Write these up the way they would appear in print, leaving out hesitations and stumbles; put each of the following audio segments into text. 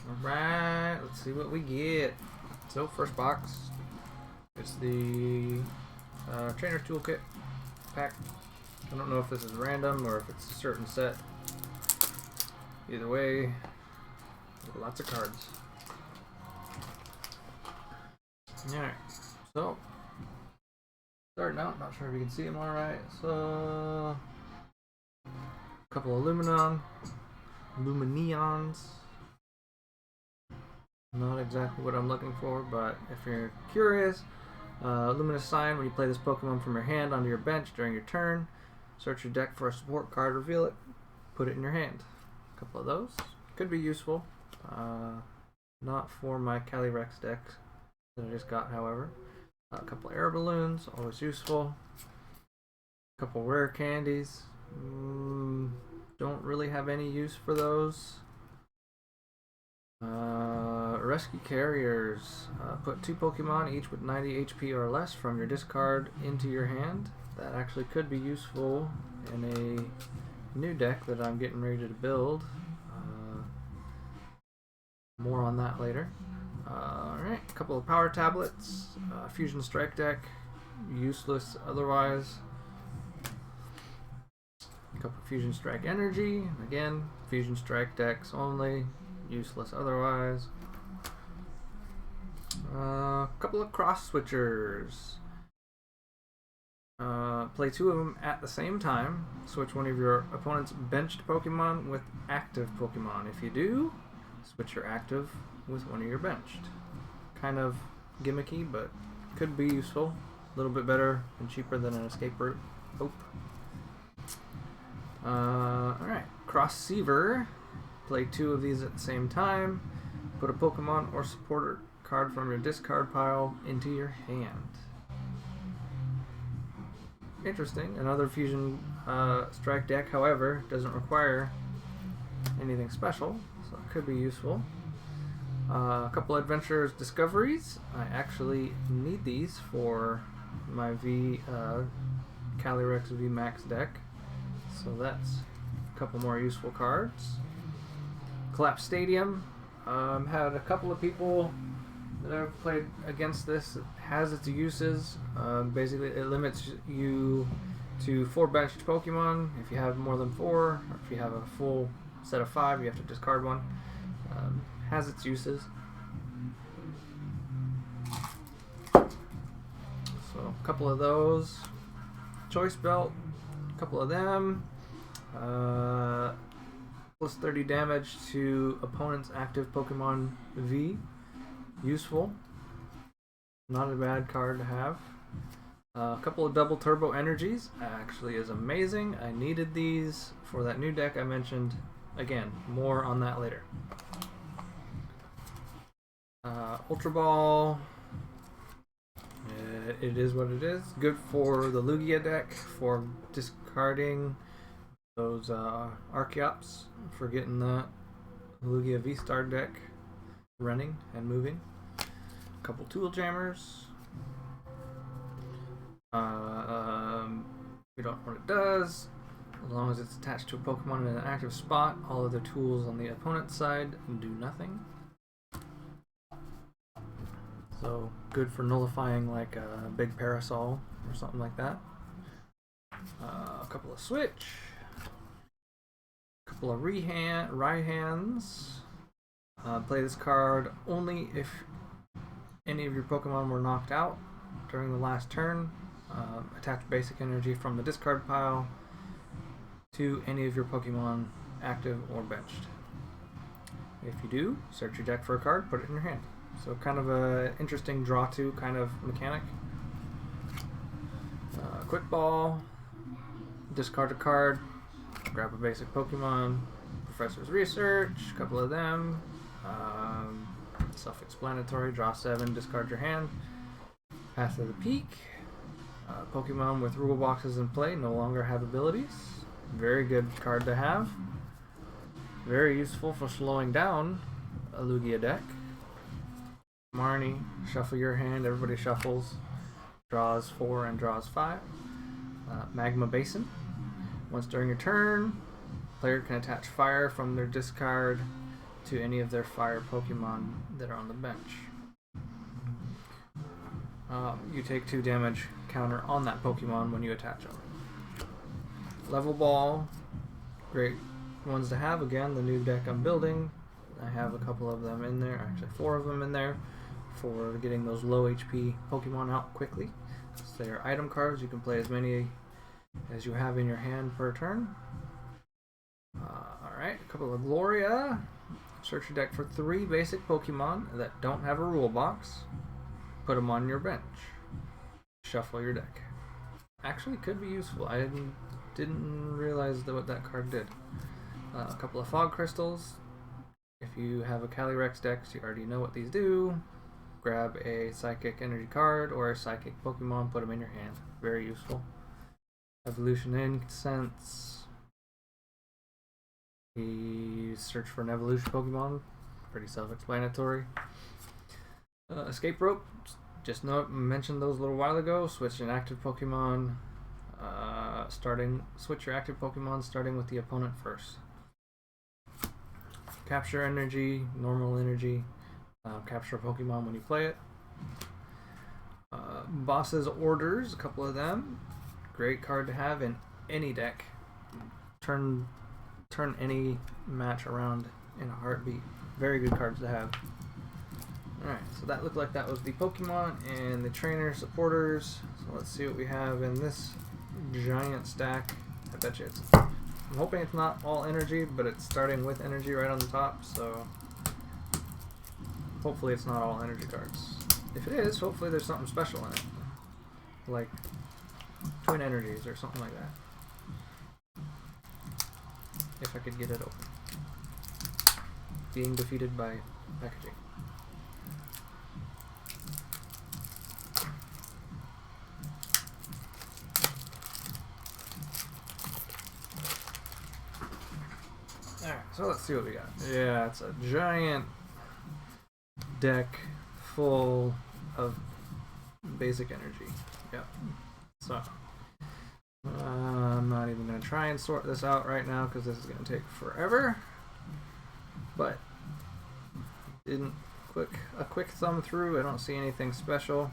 Alright, let's see what we get. So, first box. It's the Trainer's Toolkit pack. I don't know if this is random or if it's a certain set. Either way, lots of cards. Alright, so starting out, not sure if you can see them alright. So, a couple of Lumineons. Not exactly what I'm looking for, but if you're curious, Luminous Sign, when you play this Pokemon from your hand onto your bench during your turn, search your deck for a support card, reveal it, put it in your hand. A couple of those. Could be useful. Not for my Calyrex deck that I just got, however. A couple of air balloons, always useful. A couple rare candies. Don't really have any use for those. Rescue Carriers. Put 2 Pokemon, each with 90 HP or less, from your discard into your hand. That actually could be useful in a new deck that I'm getting ready to build. More on that later. Alright, a couple of power tablets. Fusion Strike deck. Useless otherwise. A couple of Fusion Strike Energy. Again, Fusion Strike decks only. Useless otherwise. A couple of Cross Switchers. Play 2 of them at the same time. Switch one of your opponent's benched Pokemon with active Pokemon. If you do, switch your active with one of your benched. Kind of gimmicky, but could be useful. A little bit better and cheaper than an escape route. Hope. Alright, Cross Seaver. Play 2 of these at the same time. Put a Pokemon or supporter card from your discard pile into your hand. Interesting. Another Fusion Strike deck, however, doesn't require anything special, so it could be useful. A couple Adventures Discoveries. I actually need these for my Calyrex V Max deck, so that's a couple more useful cards. Collapse Stadium. Had a couple of people that I've played against this. It has its uses. Basically, it limits you to 4 benched Pokemon. If you have more than 4, or if you have a full set of 5, you have to discard one. Has its uses. So, a couple of those. Choice Belt. A couple of them. Plus 30 damage to opponent's active Pokemon V. Useful. Not a bad card to have. A couple of double turbo energies actually is amazing. I needed these for that new deck I mentioned. Again, more on that later. Ultra Ball. It is what it is. Good for the Lugia deck for discarding those Archeops, for getting that Lugia V-Star deck running and moving. A couple Tool Jammers. We don't know what it does. As long as it's attached to a Pokemon in an active spot, all other tools on the opponent's side do nothing. So, good for nullifying like a big Parasol or something like that. A couple of Switch. A couple of Raihands. Play this card only if any of your Pokemon were knocked out during the last turn. Attach basic energy from the discard pile to any of your Pokemon, active or benched. If you do, search your deck for a card, put it in your hand. So kind of a interesting draw to kind of mechanic. Quick Ball. Discard a card. Grab a basic Pokemon. Professor's Research. A couple of them. Self-explanatory. Draw 7. Discard your hand. Path of the Peak. Pokemon with rule boxes in play no longer have abilities. Very good card to have. Very useful for slowing down a Lugia deck. Marnie, shuffle your hand. Everybody shuffles. Draws 4 and draws 5. Magma Basin. Once during your turn, player can attach fire from their discard to any of their fire Pokemon that are on the bench. You take 2 damage counter on that Pokemon when you attach them. Level Ball, great ones to have. Again, the new deck I'm building, I have a couple of them in there, actually 4 of them in there, for getting those low HP Pokemon out quickly. So they are item cards. You can play as many as you have in your hand per turn. Alright, a couple of Gloria. Search your deck for 3 basic Pokemon that don't have a rule box. Put them on your bench. Shuffle your deck. Actually, could be useful. I didn't realize what that card did. A couple of Fog Crystals. If you have a Calyrex deck, you already know what these do. Grab a Psychic Energy card or a Psychic Pokemon, put them in your hand. Very useful. Evolution Incense. You search for an evolution Pokemon. Pretty self-explanatory. Escape Rope. Just mentioned those a little while ago. Switch an active Pokemon. Switch your active Pokemon starting with the opponent first. Capture Energy, normal energy. Capture a Pokemon when you play it. Boss's Orders, a couple of them. Great card to have in any deck. Turn any match around in a heartbeat. Very good cards to have. Alright, so that looked like that was the Pokemon and the trainer supporters. So let's see what we have in this giant stack. I bet you I'm hoping it's not all energy, but it's starting with energy right on the top, so hopefully it's not all energy cards. If it is, hopefully there's something special in it. Like twin energies or something like that. If I could get it open. Being defeated by packaging. Alright, so let's see what we got. Yeah, it's a giant deck full of basic energy. Yep. So, I'm not even going to try and sort this out right now because this is going to take forever. But, a quick thumb through, I don't see anything special.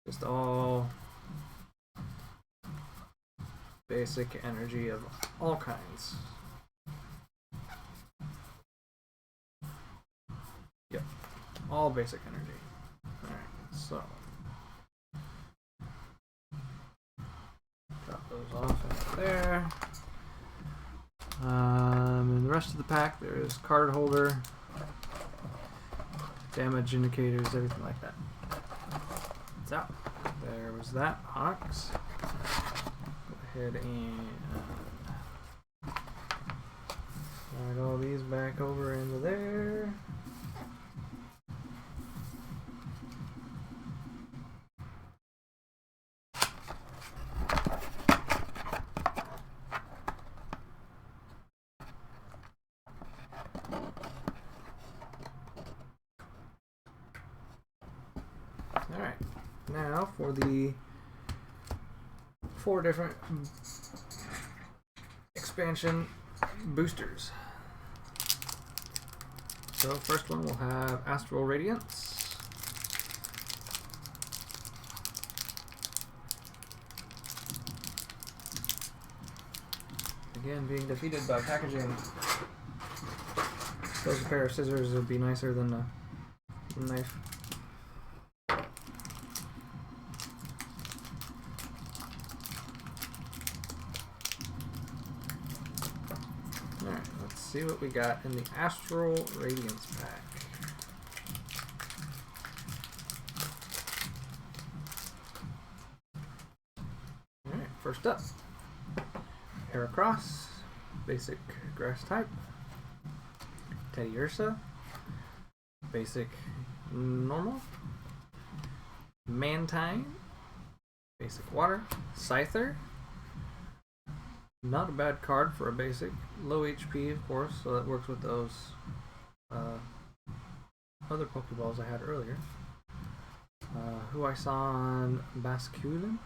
Just all basic energy of all kinds. Yep, all basic energy. Alright, so drop those off in there. In the rest of the pack, there is card holder, damage indicators, everything like that. It's out. There was that box. Go ahead and slide all these back over into there. Alright, now for the 4 different expansion boosters. So first one will have Astral Radiance. Again, being defeated by packaging. Suppose a pair of scissors would be nicer than a knife. Alright, let's see what we got in the Astral Radiance pack. Alright, first up. Heracross, basic grass type. Teddiursa, basic normal. Mantine, basic water. Scyther, not a bad card for a basic. Low HP, of course, so that works with those other Pokeballs I had earlier. Who I saw on Basculin.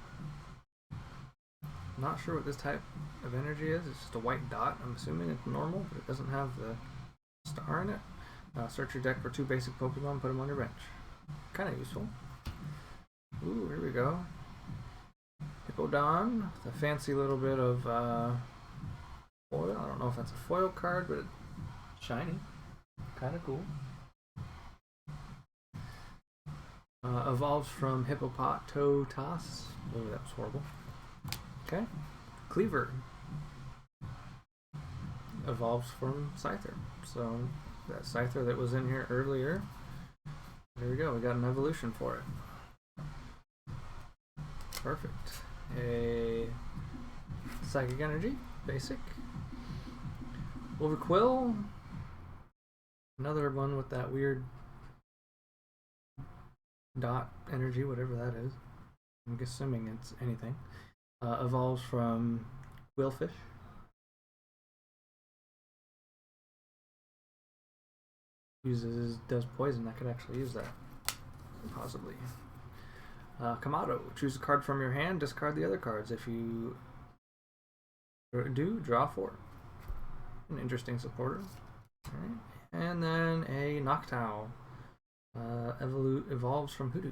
Not sure what this type of energy is. It's just a white dot. I'm assuming it's normal, but it doesn't have the star in it. Search your deck for 2 basic Pokemon, put them on your bench. Kind of useful. Ooh, here we go. Hippowdon, the fancy little bit of foil. I don't know if that's a foil card, but it's shiny. Kind of cool. Evolves from Hippopototas. Oh, that was horrible. Okay. Cleaver. Evolves from Scyther. So that Scyther that was in here earlier. There we go. We got an evolution for it. Perfect. A Psychic Energy. Basic. Overquill. Another one with that weird dot energy, whatever that is. I'm assuming it's anything. Evolves from Quillfish. Does poison. I could actually use that. Possibly. Kamado. Choose a card from your hand, discard the other cards. If you do, draw 4. An interesting supporter. Alright. And then a Noctowl. Evolves from Hoodoo.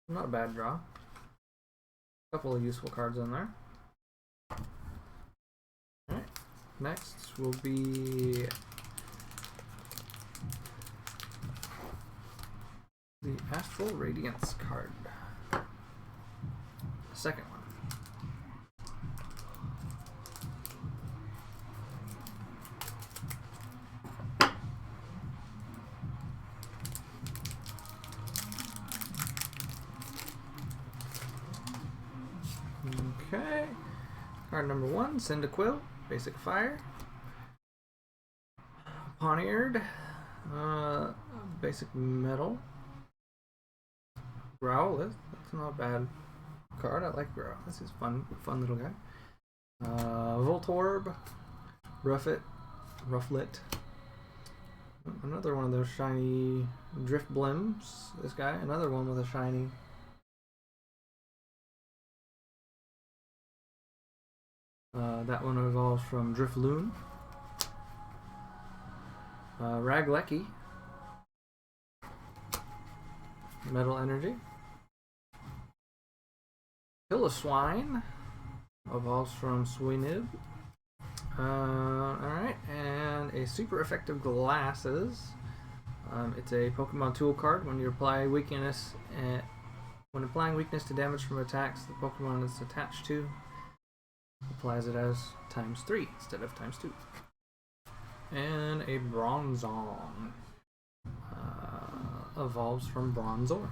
Not a bad draw. A couple of useful cards in there. Alright. Next will be the Astral Radiance card. The second one. Okay. Card number 1, Cyndaquil, basic fire. Poniard, basic metal. Growlithe, that's not a bad card. I like Growl. This is fun little guy. Voltorb, Rufflet. Another one of those shiny Drift Blims. This guy, another one with a shiny. That one evolves from Drifloon. Raglecky. Metal Energy. Piloswine evolves from Swinub. Alright, and a super effective Glasses. It's a Pokemon tool card. When you apply weakness, when applying weakness to damage from attacks the Pokemon is attached to, applies it as ×3 instead of ×2. And a Bronzong. Evolves from Bronzor.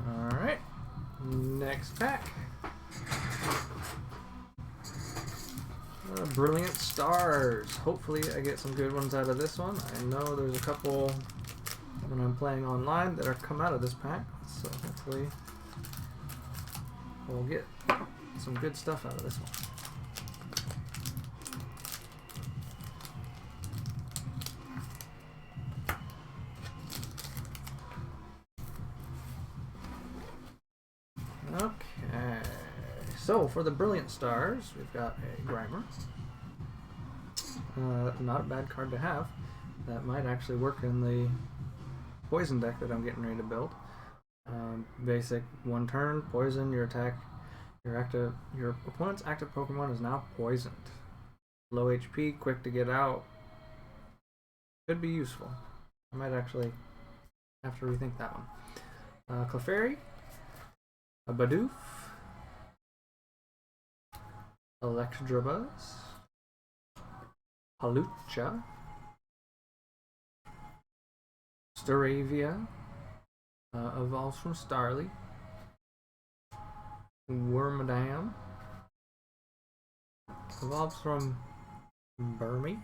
Alright, next pack. Brilliant Stars. Hopefully I get some good ones out of this one. I know there's a couple when I'm playing online that are come out of this pack, so hopefully we'll get some good stuff out of this one. Okay, so for the Brilliant Stars, we've got a Grimer. Not a bad card to have. That might actually work in the poison deck that I'm getting ready to build. Basic 1 turn, poison, your opponent's active Pokemon is now poisoned. Low HP, quick to get out. Could be useful. I might actually have to rethink that one. Clefairy. A Bidoof, Electabuzz, Halucha, Staravia, evolves from Starly, Wormadam, evolves from Burmy,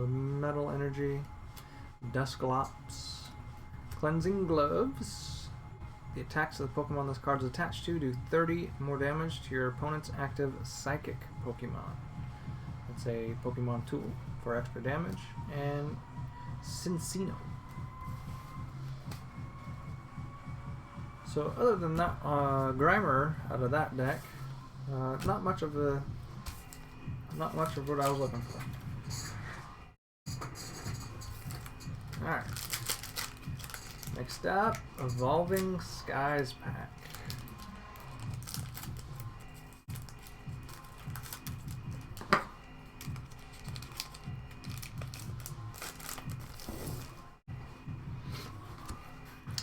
Metal Energy, Dusclops, Cleansing Gloves. The attacks of the Pokemon this card is attached to do 30 more damage to your opponent's active Psychic Pokemon. It's a Pokemon tool for extra damage. And Cincino. So other than that, Grimer out of that deck, Not much of what I was looking for. Alright. Next up, Evolving Skies pack.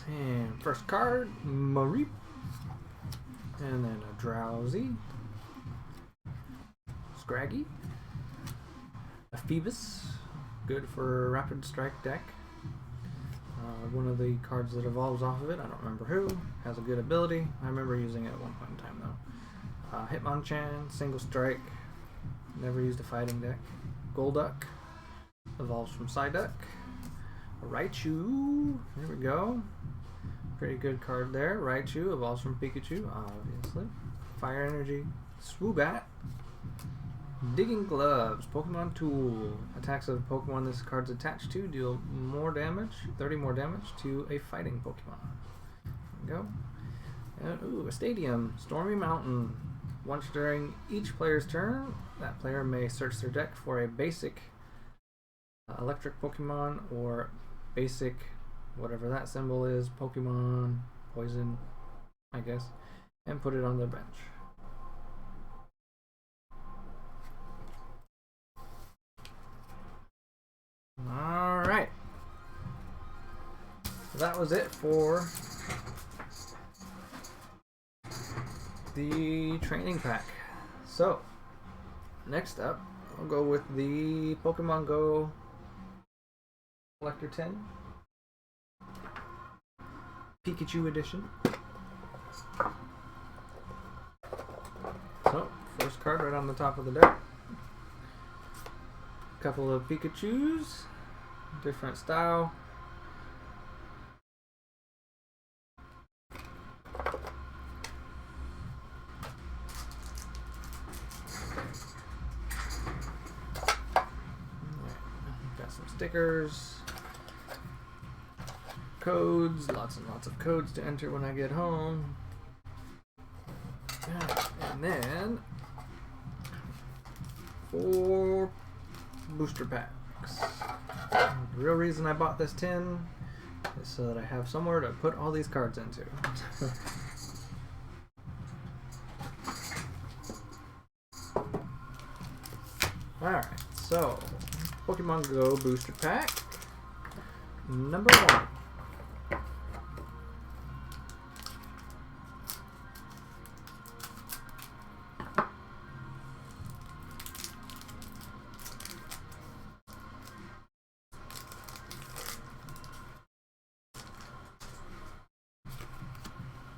And first card, Mareep. And then a Drowsy. Scraggy. A Phoebus. Good for Rapid Strike deck. One of the cards that evolves off of it, I don't remember who, has a good ability. I remember using it at one point in time though. Hitmonchan, Single Strike. Never used a fighting deck. Golduck. Evolves from Psyduck. A Raichu. There we go. Pretty good card there. Raichu evolves from Pikachu, obviously. Fire Energy. Swoobat. Digging Gloves. Pokemon Tool. Attacks of Pokemon this card's attached to deal more damage, 30 more damage to a fighting Pokemon. There we go. And, ooh, a Stadium. Stormy Mountain. Once during each player's turn, that player may search their deck for a basic electric Pokemon or basic, whatever that symbol is, Pokemon, poison, I guess, and put it on their bench. Alright. That was it for the training pack. So, next up, I'll go with the Pokemon Go Collector 10 Pikachu edition. So, first card right on the top of the deck. Couple of Pikachus, different style. Got some stickers, codes, lots and lots of codes to enter when I get home. And then 4 booster packs. The real reason I bought this tin is so that I have somewhere to put all these cards into. Alright, so Pokemon Go booster pack number 1.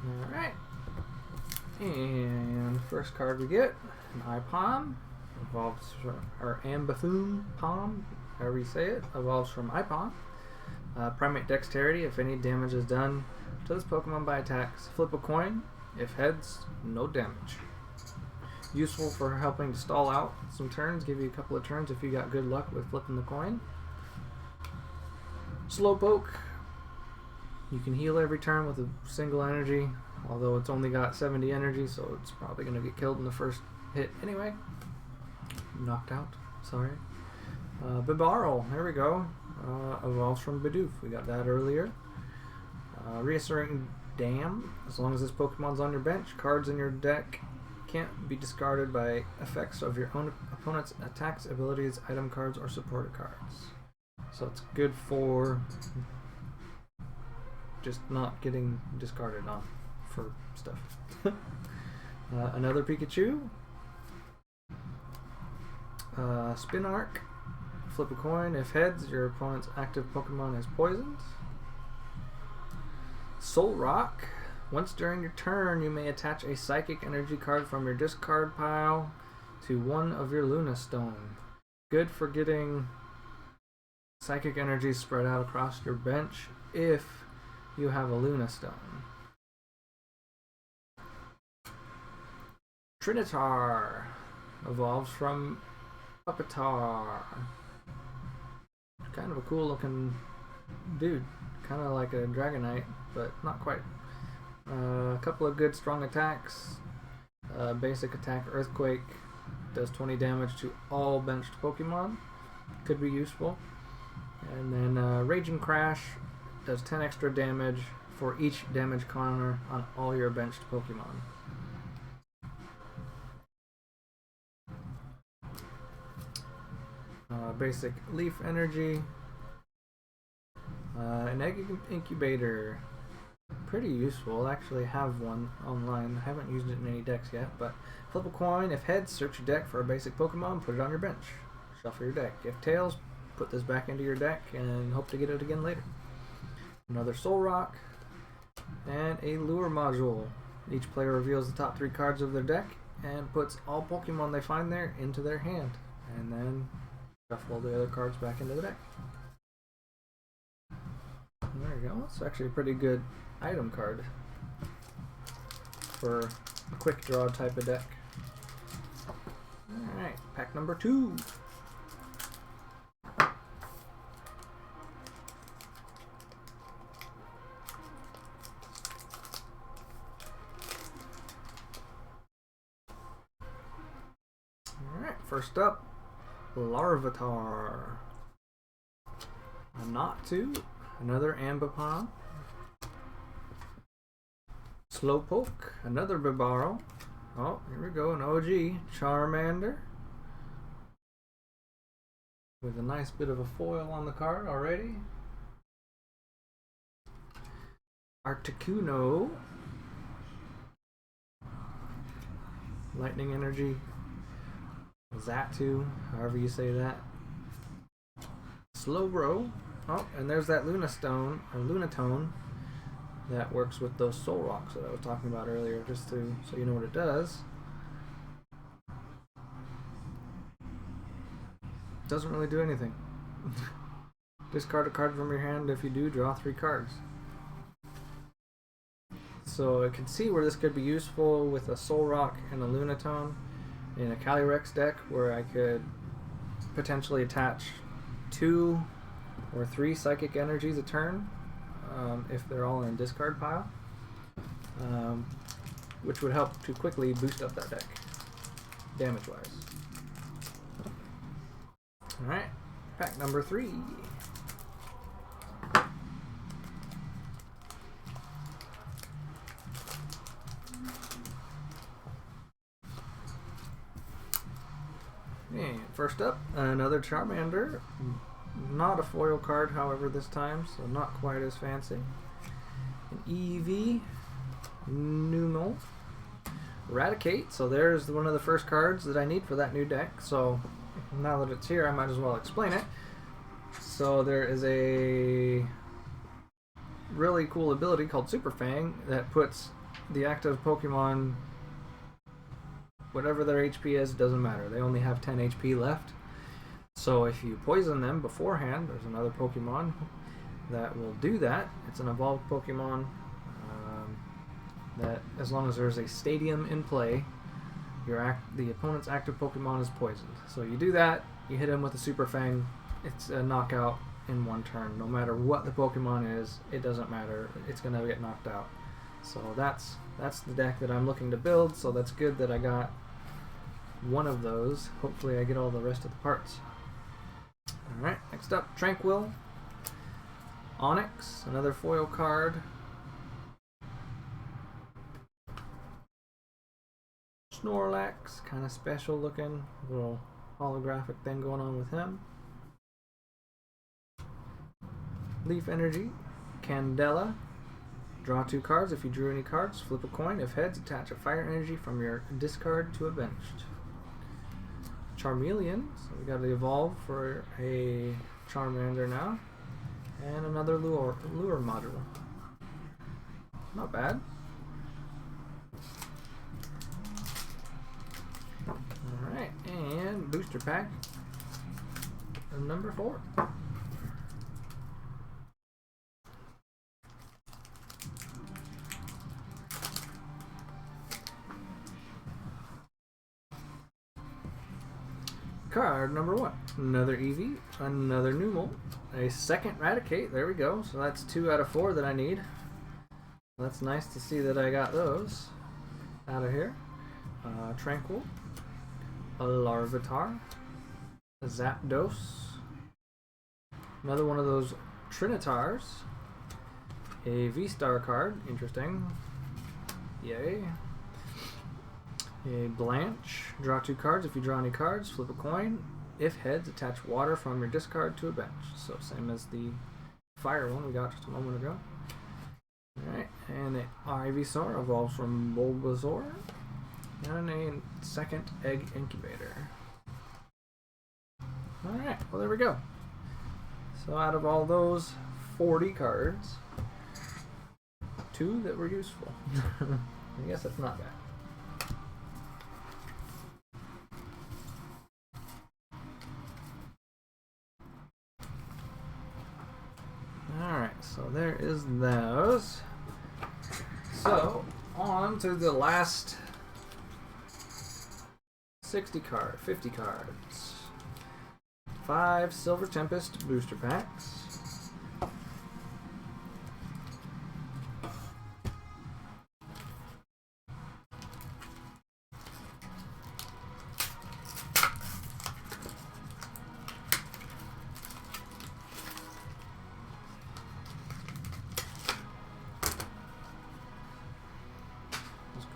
Alright. And first card we get, an Ipom. Evolves from, or Ambiphoom Palm, however you say it, evolves from Ipom. Primate Dexterity, if any damage is done to this Pokemon by attacks, flip a coin. If heads, no damage. Useful for helping to stall out some turns, give you a couple of turns if you got good luck with flipping the coin. Slowpoke. You can heal every turn with a single energy, although it's only got 70 energy, so it's probably going to get killed in the first hit anyway. Knocked out, sorry. Bibarel, there we go. Evolves from Bidoof, we got that earlier. Reasserting Dam, as long as this Pokemon's on your bench, cards in your deck can't be discarded by effects of your own opponent's attacks, abilities, item cards, or supported cards. So it's good for just not getting discarded on for stuff. Another Pikachu. Spin Arc. Flip a coin. If heads, your opponent's active Pokemon is poisoned. Soul Rock. Once during your turn, you may attach a Psychic Energy card from your discard pile to one of your Luna Stone. Good for getting Psychic Energy spread out across your bench if you have a Luna Stone. Trinitar evolves from Pupitar. Kind of a cool looking dude. Kind of like a Dragonite, but not quite. A couple of good strong attacks. Basic attack Earthquake does 20 damage to all benched Pokemon. Could be useful. And then Raging Crash does 10 extra damage for each damage counter on all your benched Pokemon. Basic Leaf Energy. An Egg Incubator. Pretty useful. I actually have one online. I haven't used it in any decks yet, but flip a coin. If heads, search your deck for a basic Pokemon, put it on your bench. Shuffle your deck. If tails, put this back into your deck and hope to get it again later. Another Soul Rock, and a Lure Module. Each player reveals the top 3 cards of their deck and puts all Pokemon they find there into their hand, and then shuffle the other cards back into the deck. And there you go. It's actually a pretty good item card for a quick draw type of deck. Alright, pack number 2. Alright, first up, Larvitar. A Noctu, another Ambipom. Slowpoke, another Bibaro. Oh, here we go, an OG Charmander. With a nice bit of a foil on the card already. Articuno. Lightning Energy. Xatu, however you say that. Slowbro. Oh, and there's that Lunastone, or Lunatone, that works with those Soul Rocks that I was talking about earlier, just so you know what it does. Doesn't really do anything. Discard a card from your hand. If you do, draw 3 cards. So I can see where this could be useful with a Soul Rock and a Lunatone in a Calyrex deck, where I could potentially attach 2 or 3 Psychic Energies a turn, if they're all in a discard pile, which would help to quickly boost up that deck, damage-wise. Alright, pack number 3. And first up, another Charmander. Not a foil card, however, this time, so not quite as fancy. An Eevee, Numel, Eradicate. So there's one of the first cards that I need for that new deck. So now that it's here, I might as well explain it. So there is a really cool ability called Super Fang that puts the active Pokemon, whatever their HP is, doesn't matter. They only have 10 HP left. So if you poison them beforehand, there's another Pokemon that will do that. It's an evolved Pokemon that, as long as there's a stadium in play, the opponent's active Pokemon is poisoned. So you do that, you hit him with a Super Fang, it's a knockout in 1 turn. No matter what the Pokemon is, it doesn't matter. It's going to get knocked out. So that's the deck that I'm looking to build, so that's good that I got one of those. Hopefully I get all the rest of the parts. Alright, next up, Tranquil. Onyx, another foil card. Snorlax, kind of special looking. Little holographic thing going on with him. Leaf Energy. Candela. Draw 2 cards. If you drew any cards, flip a coin. If heads, attach a fire energy from your discard to a benched. Charmeleon, so we got to evolve for a Charmander now, and another lure module. Not bad. Alright, and booster pack number 4. Card number 1. Another Eevee, another Numel, a second Raticate. There we go. So that's 2 out of 4 that I need. That's nice to see that I got those out of here. Tranquil, a Larvitar, a Zapdos, another one of those Trinitars, a V-Star card, interesting, yay, a Blanche, draw 2 cards. If you draw any cards, flip a coin. If heads, attach water from your discard to a bench. So same as the fire one we got just a moment ago. Alright, and the Ivysaur evolves from Bulbasaur. And a second egg incubator. Alright, well there we go. So out of all those 40 cards, 2 that were useful. I guess that's not bad. Alright, so there is those. So, on to the last 50 cards. 5 Silver Tempest booster packs.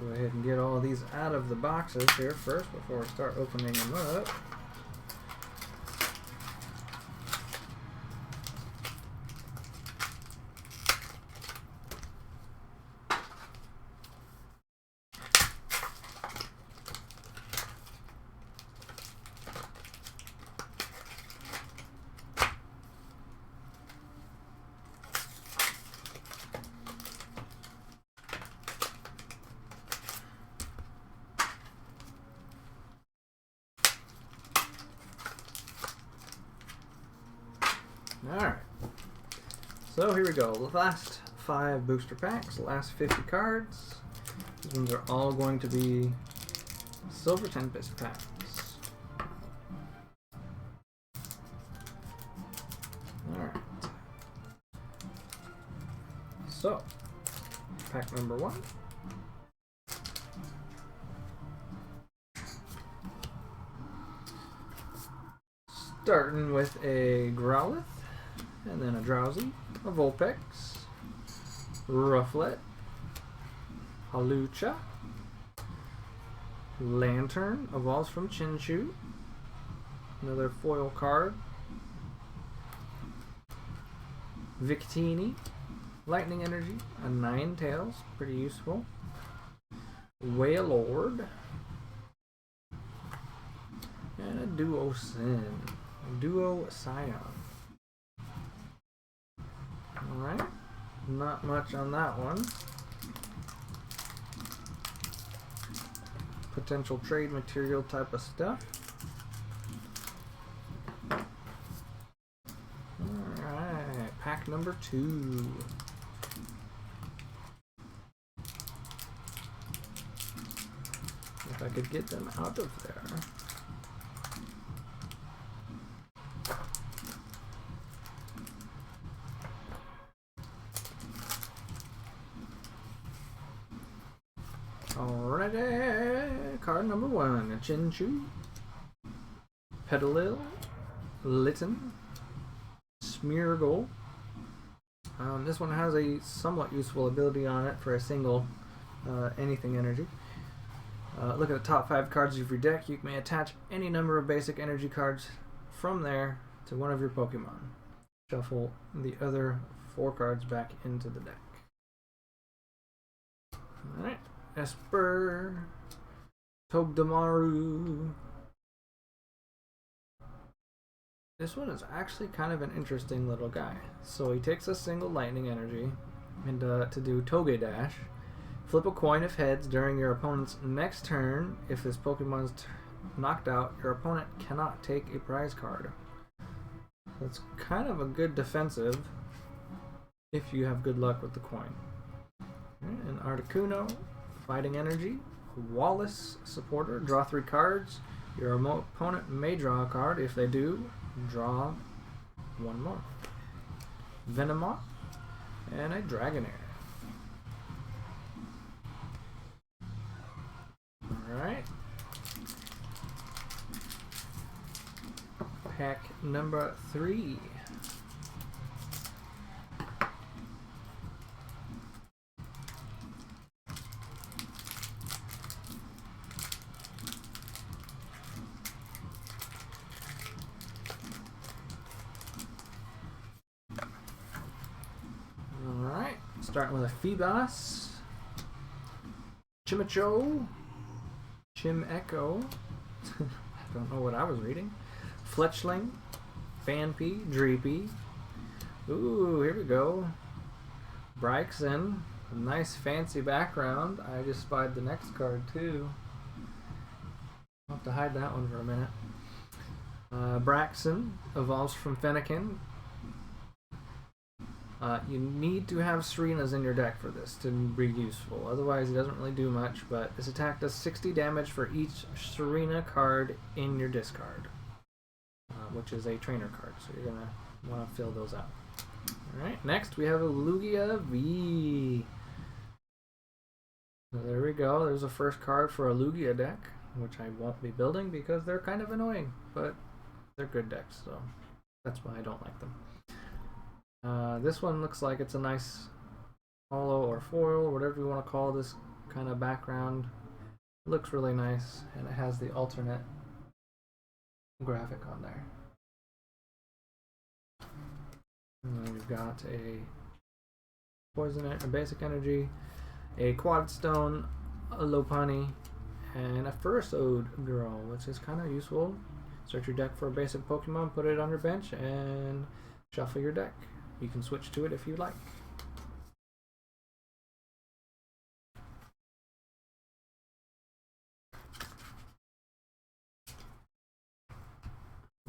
Go ahead and get all these out of the boxes here first before I start opening them up. Alright, so here we go. The last 5 booster packs, the last 50 cards. These ones are all going to be Silver Tempest packs. Alright. So, pack number 1. Starting with a Growlithe. And then a Drowsy, a Vulpix, Rufflet, Hawlucha, Lantern, evolves from Chinchou, another foil card, Victini, Lightning Energy, a Ninetales, pretty useful, Wailord, and a Duo Scion. Alright, not much on that one. Potential trade material type of stuff. Alright, pack number 2. If I could get them out of there. Alrighty, card number 1, a Chinchou, Petalil, Litten, Smeargle. This one has a somewhat useful ability on it for a single anything energy. Look at the top 5 cards of your deck. You may attach any number of basic energy cards from there to one of your Pokemon. Shuffle the other 4 cards back into the deck. Alright. Esper, Togedemaru. This one is actually kind of an interesting little guy. So he takes a single lightning energy and to do Togedash. Flip a coin if heads during your opponent's next turn. If this Pokemon is knocked out, your opponent cannot take a prize card. That's kind of a good defensive if you have good luck with the coin. And Articuno, Fighting Energy, Wallace supporter, draw 3 cards. Your opponent may draw a card. If they do, draw 1 more. Venomoth, and a Dragonair. Alright, number 3. Alright, starting with a Feebas, Chimicho, Chimecho, I don't know what I was reading, Fletchling, Fanpy, Dreepy. Ooh, here we go. Bryxon, a nice fancy background. I just spied the next card too. I'll have to hide that one for a minute. Braxton evolves from Fennekin. You need to have Serenas in your deck for this to be useful. Otherwise, it doesn't really do much. But this attack does 60 damage for each Serena card in your discard, which is a trainer card. So you're gonna want to fill those out. All right. Next, we have a Lugia V. So there we go. There's a first card for a Lugia deck, which I won't be building because they're kind of annoying, but they're good decks, so that's why I don't like them. This one looks like it's a nice holo or foil, whatever you want to call this kind of background. It looks really nice, and it has the alternate graphic on there. And then we've got a poison, a basic energy, a quad stone, a Lopunny, and a Furisode girl, which is kind of useful. Search your deck for a basic Pokemon, put it on your bench, and shuffle your deck. You can switch to it if you like.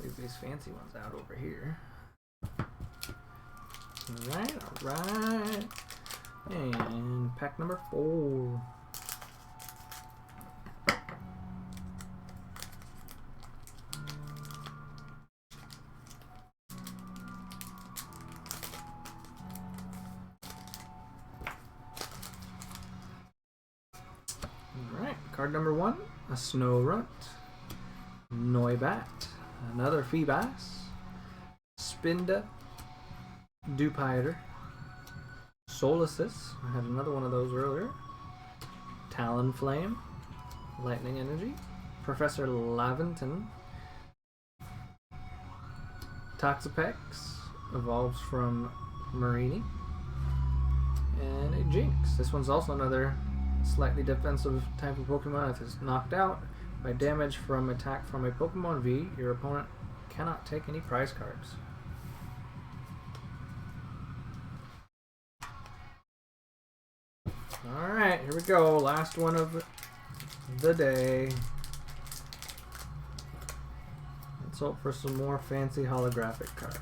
Leave these fancy ones out over here. Alright. And pack number 4. Card number 1, a Snorunt, Noibat, another Feebas, Spinda, Dupiter, Solasis, I had another one of those earlier, Talonflame, Lightning Energy, Professor Laventon, Toxapex, evolves from Marini, and a Jinx. This one's also another slightly defensive type of Pokemon. If it's knocked out by damage from attack from a Pokemon V, your opponent cannot take any prize cards. Alright, here we go. Last one of the day. Let's hope for some more fancy holographic cards.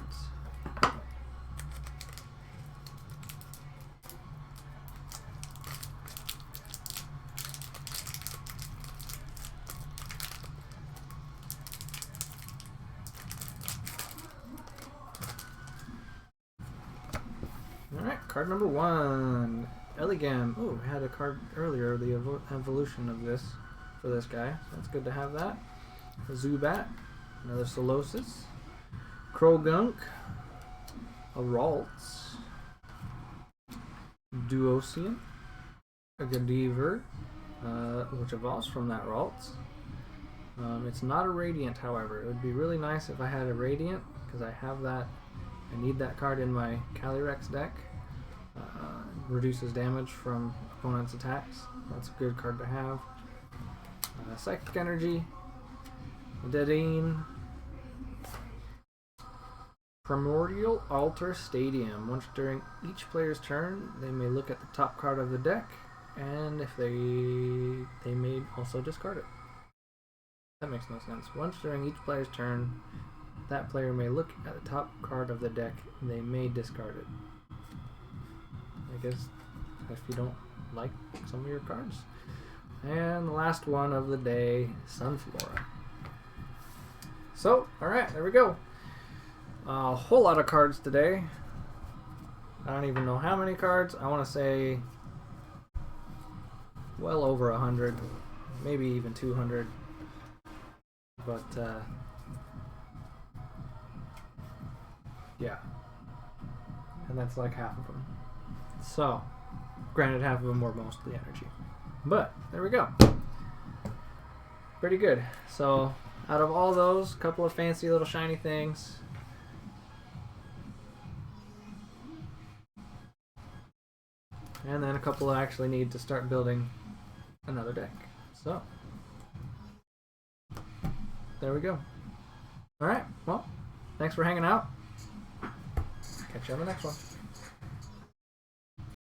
Card number 1, Eligam. Oh, we had a card earlier, the evolution of this for this guy. So that's good to have that. A Zubat, another Solosis, Krogunk, a Ralts, Duosian, a Godiver, which evolves from that Ralts. It's not a Radiant, however. It would be really nice if I had a Radiant, because I have that. I need that card in my Calyrex deck. Reduces damage from opponent's attacks. That's a good card to have. Psychic Energy, Dedenne, Primordial Altar Stadium. Once during each player's turn, they may look at the top card of the deck, and if they may also discard it. That makes no sense. Once during each player's turn, that player may look at the top card of the deck, and they may discard it. I guess if you don't like some of your cards. And the last one of the day, Sunflora. So, alright, there we go. A whole lot of cards today. I don't even know how many cards. I want to say well over 100, maybe even 200. But Yeah. And that's like half of them. So, granted, half of them were mostly energy. But, there we go. Pretty good. So, out of all those, a couple of fancy little shiny things. And then a couple I actually need to start building another deck. So, there we go. Alright, well, thanks for hanging out. Catch you on the next one.